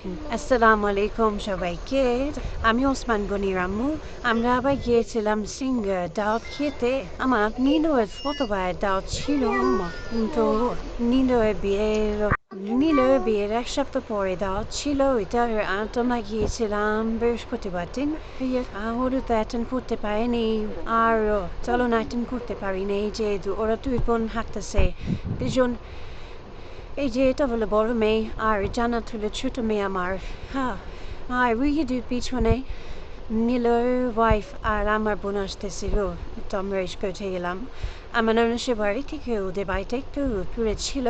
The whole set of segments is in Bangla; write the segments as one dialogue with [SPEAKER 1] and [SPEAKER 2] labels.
[SPEAKER 1] আসসালামু আলাইকুম সবাইকে। আমি ওসমান গনি রাম্মু। আমরা আবার গিয়েছিলাম সিঙ্গার দাওয়াত খেতে। আমার নীলয়ের ছোটভাইয়ের দাওয়াত ছিল। কিন্তু নীলয়ের বিয়ের ১ সপ্তাহ পরে দাওয়াত ছিল। আমরা গিয়েছিলাম বৃহস্পতিবার দিন। ওরা তো অ্যাটেন্ড করতে পারেনি। আর চলন অ্যাটেন্ড করতে পারিনি যেহেতু ওরা 2 বোন হাঁটতেছে। দুজন এই যে এটা হলো বড় মেয়ে আর জান্নাত হলো ছোট মেয়ে আমার। হ্যাঁ, আর রুহিদের পিছনে নীলর ওয়াইফ আর আমার বোন আসতেছিল। তো আমরা করতে গেলাম। আমার ননসের বাড়ি থেকে ওদের বাড়িটা একটু দূরে ছিল।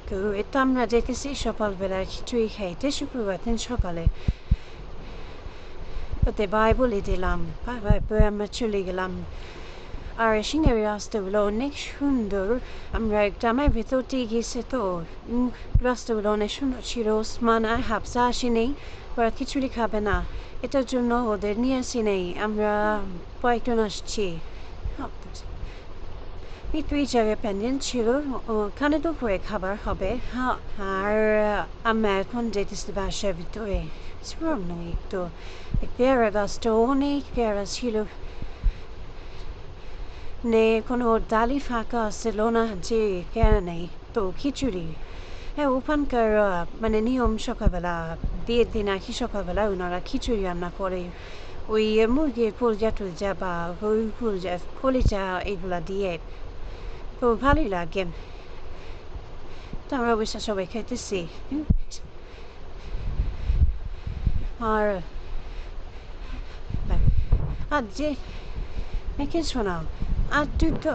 [SPEAKER 1] তো এটা আমরা যেতেছি সকালবেলা খিচুড়ি খাইতে শুক্রবার দিন সকালে। ওদের বাই বলে দিলাম। পরে আমরা চলে গেলাম। আর সিংহের রাস্তাগুলো অনেক সুন্দর। আমরা গ্রামের ভেতর দিয়ে গেছি তো রাস্তাগুলো অনেক সুন্দর ছিল। ওসমান আর হাফসা আসেনি, ওরা খিচুড়ি খাবে না, এটার জন্য ওদের নিয়ে আসি নেই। আমরা কয়েকজন আসছি। এই জায়গায় প্যান্ডেল ছিল, ওখানে দুপুরে খাবার হবে। হ্যাঁ, আর আমরা এখন যেতেছি বাসার ভিতরে। নয় একটু পেয়ারা গাছটা অনেক পেয়ারা ছিল। কোনো ডালি ফাঁকা ছিল না যে কেন তো খিচুড়ি। হ্যাঁ, ওখানকার মানে নিয়ম সকালবেলা বিয়ের দিন আর কি সকালবেলা ওনারা খিচুড়ি রান্না করে। ওই মুরগির কলিজা টুলজা বা ওই কলিজা এগুলা দিয়ে। তো ভালোই লাগে। তো আমরা অবশ্য সবাই খেতেছি। আর আর যে শোনাও আর তুই তো